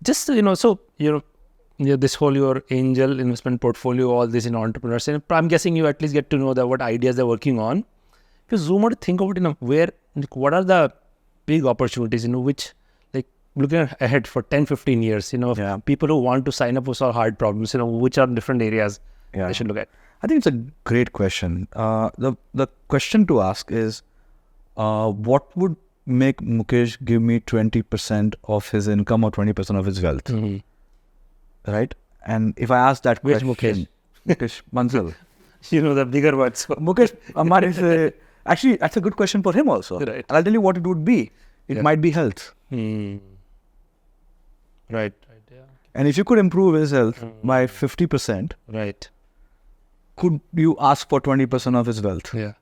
just, this whole your angel investment portfolio, all this in entrepreneurs, and I'm guessing you at least get to know that what ideas they're working on. If you zoom out, think about, where, like, what are the big opportunities, which, like, looking ahead for 10, 15 years, people who want to sign up for solve hard problems, which are different areas they should look at? I think it's a great question. The question to ask is, what would make Mukesh give me 20% of his income or 20% of his wealth? Right? And if I ask that question, Mukesh Bansal. The bigger words. Mukesh Amar is actually, that's a good question for him also. Right. And I'll tell you what it would be. It might be health. Right. Yeah. And if you could improve his health by 50%, right, could you ask for 20% of his wealth? Yeah.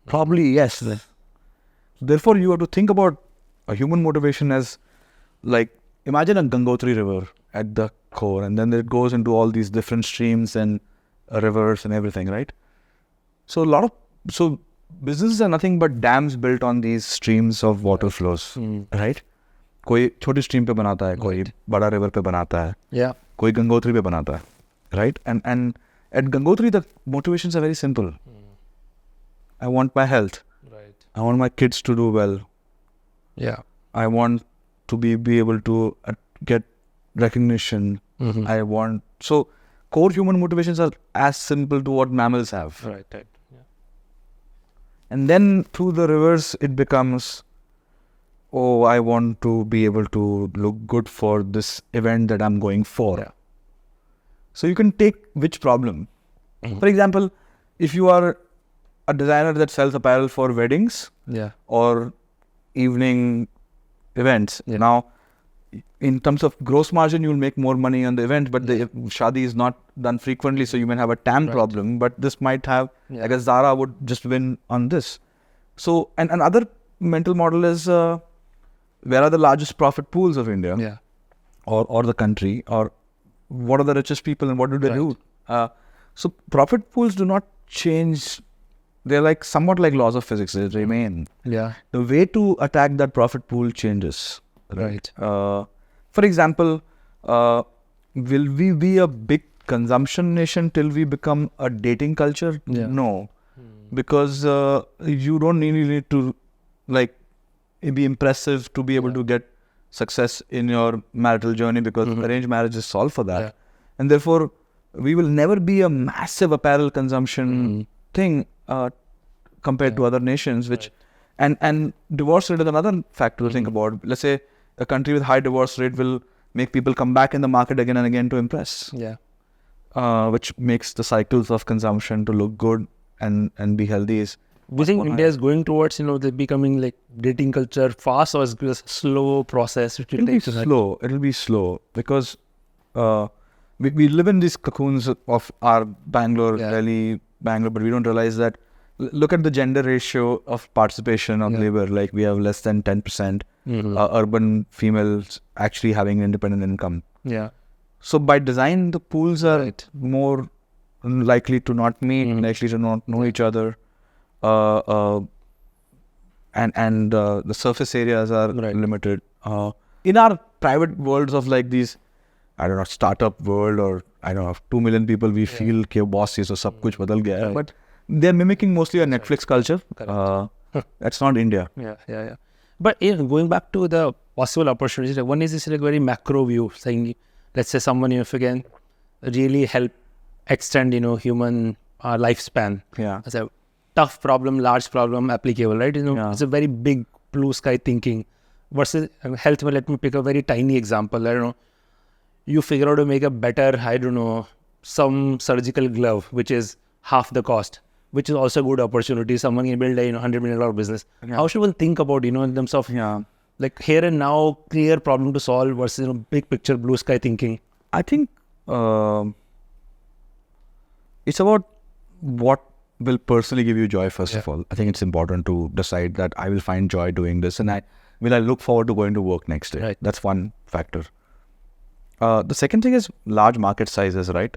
Probably yes. Therefore, you have to think about a human motivation as, like, imagine a Gangotri river at the core, and then it goes into all these different streams and rivers and everything, right? So businesses are nothing but dams built on these streams of water flows, right? कोई छोटी stream पे बनाता है, कोई बड़ा river पे बनाता है, yeah, कोई Gangotri पे बनाता है, right? And at Gangotri, the motivations are very simple. I want my health. Right. I want my kids to do well. Yeah. I want to be able to get recognition. So core human motivations are as simple to what mammals have. Right. Yeah. And then through the rivers, it becomes, oh, I want to be able to look good for this event that I'm going for. Yeah. So you can take which problem. For example, if you are a designer that sells apparel for weddings, yeah, or evening events. Yeah. Now, in terms of gross margin, you will make more money on the event, but the shadi is not done frequently, so you may have a TAM problem. But this might have, I guess Zara would just win on this. So, and another mental model is, where are the largest profit pools of India? Yeah. Or the country, or what are the richest people and what do they do? So profit pools do not change. They're like somewhat like laws of physics. They remain. Yeah. The way to attack that profit pool changes. Right. For example, will we be a big consumption nation till we become a dating culture? Yeah. No. Because you don't need to, like, be impressive to be able to get success in your marital journey, because arranged marriage is solved for that. Yeah. And therefore, we will never be a massive apparel consumption thing compared to other nations, which and divorce rate is another factor to think about. Let's say a country with high divorce rate will make people come back in the market again and again to impress. Yeah. Which makes the cycles of consumption to look good and be healthy. Do you think India is going towards, the becoming like dating culture fast, or is it a slow process? It'll be slow. It'll be slow because we live in these cocoons of our Bangalore, Delhi, Bangalore, but we don't realize that. Look at the gender ratio of participation of labor. Like, we have less than 10% urban females actually having independent income. Yeah. So by design, the pools are more likely to not meet, likely to not know each other. And the surface areas are limited. In our private worlds of like these, I don't know, startup world, or I don't know, 2 million people, we feel ke boss ye so sab kuch badal gaya hai. But they're mimicking mostly a Netflix culture. That's not India. Yeah. But going back to the possible opportunities, like, one is this like very macro view, saying, let's say someone, if you can really help extend, human lifespan. Yeah. As a tough problem, large problem, applicable, right? It's a very big blue sky thinking. Versus health, well, let me pick a very tiny example. I don't know. You figure out to make a better, I don't know, some surgical glove, which is half the cost, which is also a good opportunity. Someone can build a $100 million business. Yeah. How should one think about, in terms of like here and now, clear problem to solve versus, big picture, blue sky thinking? I think it's about what will personally give you joy, first of all. I think it's important to decide that I will find joy doing this, and I look forward to going to work next day. Right. That's one factor. The second thing is large market sizes, right?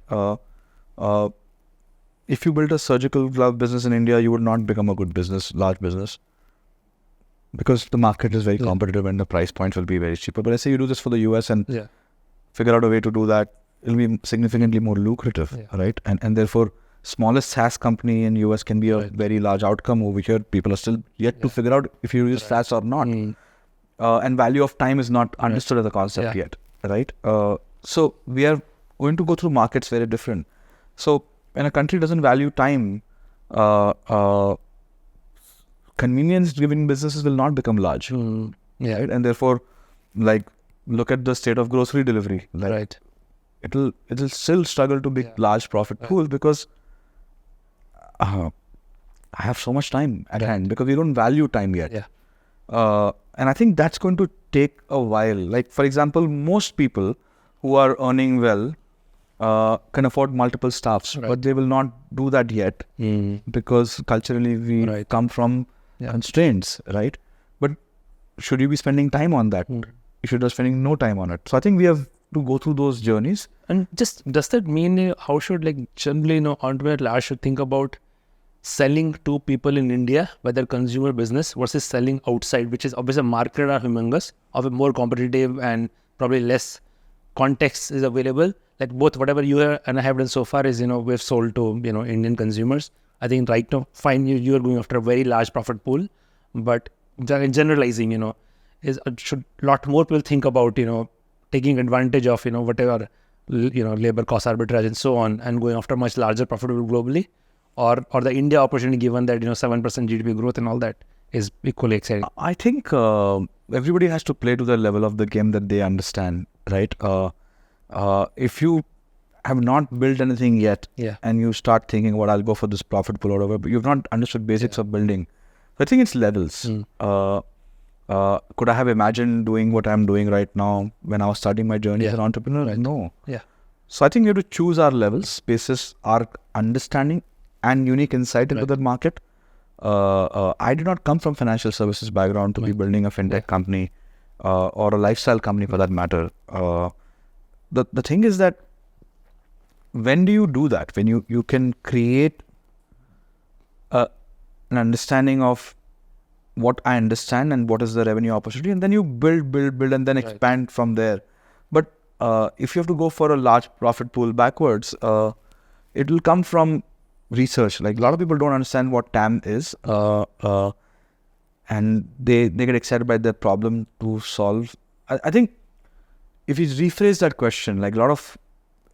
If you build a surgical glove business in India, you would not become a good business, large business. because the market is very competitive and the price points will be very cheaper. But let's say you do this for the US and figure out a way to do that, it'll be significantly more lucrative, right? And therefore, smallest SaaS company in US can be a very large outcome. Over here, people are still yet to figure out if you use SaaS or not. And value of time is not understood as a concept yet, right? So we are going to go through markets very different. So when a country doesn't value time, convenience-driven businesses will not become large, right? And therefore, like, look at the state of grocery delivery. Like, it'll still struggle to be large profit pool because I have so much time at hand because we don't value time yet. And I think that's going to take a while. Like, for example, most people who are earning well can afford multiple staffs, but they will not do that yet because culturally we come from constraints, right? But should you be spending time on that? You should be spending no time on it. So I think we have to go through those journeys. And just, does that mean how should, like, generally, entrepreneur at large should think about selling to people in India, whether consumer business versus selling outside, which is obviously a market are humongous, of a more competitive and probably less context is available. Like both, whatever you and I have done so far is, we've sold to, Indian consumers. I think right now, fine, you are going after a very large profit pool, but generalizing, is should lot more people think about, taking advantage of, whatever, labor cost arbitrage and so on, and going after much larger profit pool globally, or the India opportunity, given that, 7% GDP growth and all that is equally exciting. I think everybody has to play to the level of the game that they understand, right? If you have not built anything yet and you start thinking, well, I'll go for this profit pool or whatever, but you've not understood basics of building. So I think it's levels. Could I have imagined doing what I'm doing right now when I was starting my journey as an entrepreneur? No. So I think we have to choose our levels, basis our understanding and unique insight into that market. I did not come from financial services background to be building a fintech company or a lifestyle company for that matter. The thing is that when do you do that? When you can create an understanding of what I understand and what is the revenue opportunity, and then you build and then expand from there. But if you have to go for a large profit pool backwards, it will come from research. Like a lot of people don't understand what TAM is, and they get excited by the problem to solve. I think if you rephrase that question, like a lot of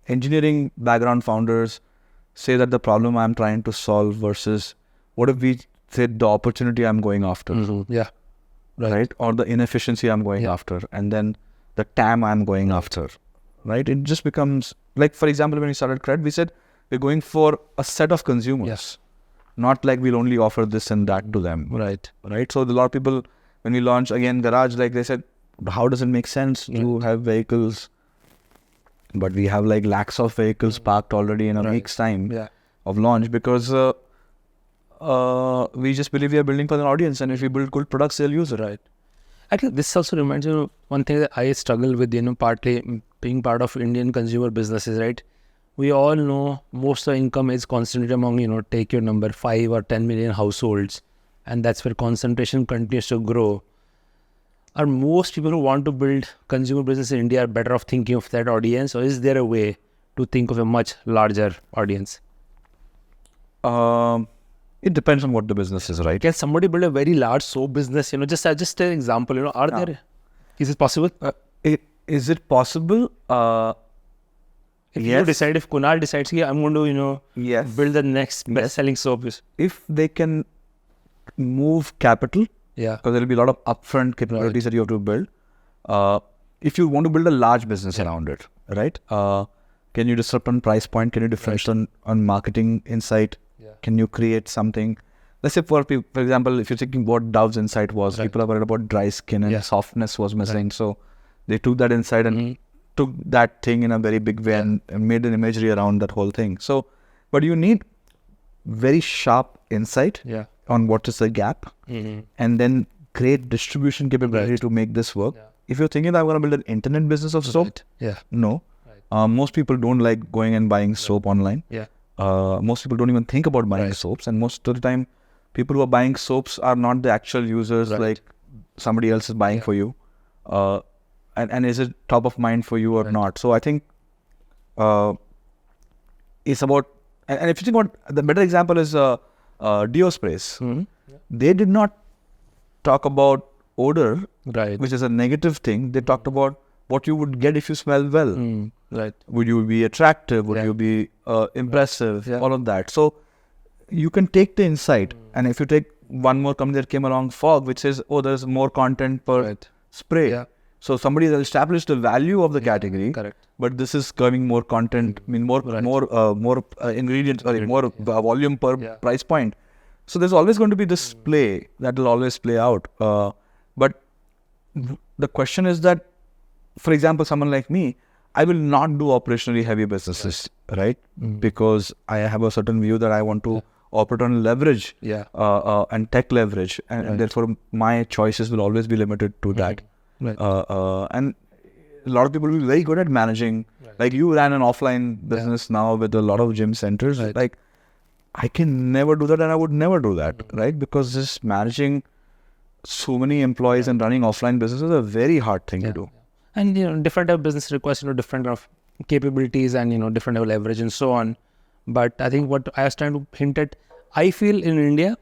engineering background founders say that the problem I'm trying to solve versus what if we said the opportunity I'm going after, right? Or the inefficiency I'm going after, and then the TAM I'm going after, right? It just becomes like, for example, when we started Cred, we said we're going for a set of consumers, not like we'll only offer this and that to them, right? So a lot of people, when we launched again Garage, like they said, how does it make sense to have vehicles, but we have like lakhs of vehicles parked already in a week's time of launch because we just believe we are building for an audience, and if we build good products, they'll use it. I think this also reminds me of one thing that I struggle with, partly being part of Indian consumer businesses, right? We all know most of the income is concentrated among, take your number, 5 or 10 million households, and that's where concentration continues to grow. Are most people who want to build consumer business in India are better off thinking of that audience, or is there a way to think of a much larger audience? It depends on what the business is, right? Can somebody build a very large soap business? Just an example. Are there? Is it possible? Is it possible? If you decide, if Kunal decides, I'm going to, build the next best-selling soap. If they can move capital, because there will be a lot of upfront capabilities that you have to build. If you want to build a large business around it, right? Can you disrupt on price point? Can you differentiate on marketing insight? Can you create something? Let's say for example, if you're thinking what Dove's insight was, people are worried about dry skin and softness was missing. So they took that insight and took that thing in a very big way and made an imagery around that whole thing. So, but you need very sharp insight on what is the gap, and then create distribution capability to make this work. If you're thinking that I'm going to build an internet business of soap, no. Most people don't like going and buying soap online. Most people don't even think about buying soaps, and most of the time, people who are buying soaps are not the actual users. Like somebody else is buying for you, and is it top of mind for you or not? So I think it's about, and if you think about, the better example is deo sprays. They did not talk about odor, which is a negative thing. They talked about what you would get if you smell well. Would you be attractive? Would you be impressive? All of that. So you can take the insight, and if you take one more company that came along, Fog, which says, oh, there's more content per spray. So somebody has established the value of the category, but this is coming more content, more ingredients, more volume per price point. So there's always going to be this play that will always play out. But the question is that, for example, someone like me, I will not do operationally heavy businesses, right? Because I have a certain view that I want to operate on leverage and tech leverage, and therefore my choices will always be limited to that. And a lot of people will be very good at managing. Like you ran an offline business now with a lot of gym centers. Like I can never do that, and I would never do that, right? Because just managing so many employees and running offline business is a very hard thing to do. And different type of business requires different kind of capabilities and different type of leverage and so on. But I think what I was trying to hint at, I feel in India,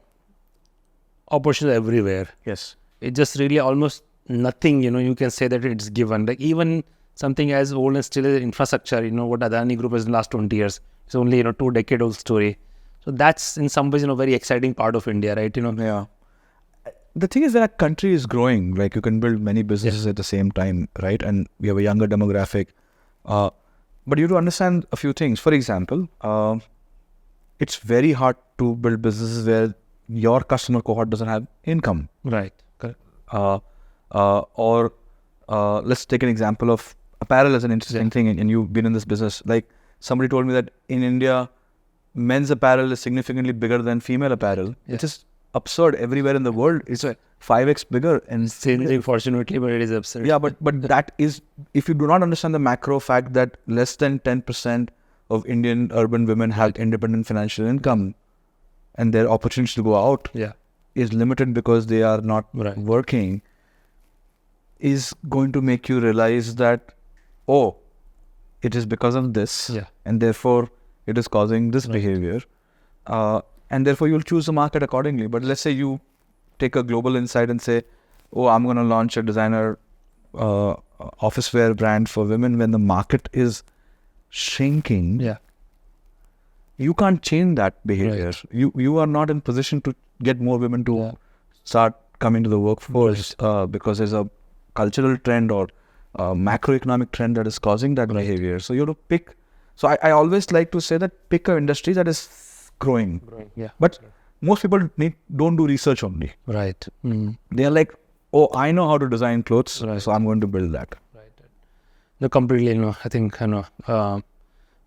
opportunities are everywhere. Yes, it's just really almost nothing. You can say that it's given. Like even something as old and still as infrastructure. What Adani Group has in the last 20 years. It's only 2-decade-old story. So that's in some ways very exciting part of India, right? Yeah. The thing is that our country is growing. Like you can build many businesses at the same time, right? And we have a younger demographic. But you have to understand a few things. For example, it's very hard to build businesses where your customer cohort doesn't have income. Right. Correct. Or let's take an example of apparel as an interesting thing, and you've been in this business. Like somebody told me that in India, men's apparel is significantly bigger than female apparel. It's just absurd. Everywhere in the world, it's 5x bigger. And Unfortunately, but it is absurd. Yeah, but that is, if you do not understand the macro fact that less than 10% of Indian urban women have independent financial income, and their opportunity to go out is limited because they are not working, is going to make you realize that, oh, it is because of this, and therefore it is causing this behavior. And therefore you'll choose the market accordingly. But let's say you take a global insight and say, oh, I'm going to launch a designer office wear brand for women when the market is shrinking. You can't change that behavior. You are not in position to get more women to start coming to the workforce because there's a cultural trend or macroeconomic trend that is causing that behavior. So you have to pick. So I always like to say that pick an industry that is growing. But most people don't do research only. They are like, oh, I know how to design clothes, so I'm going to build that. No, completely. I think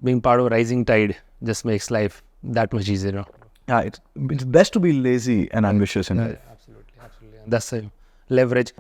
being part of a rising tide just makes life that much easier. Yeah, it's best to be lazy and ambitious in life. Absolutely. That's a leverage.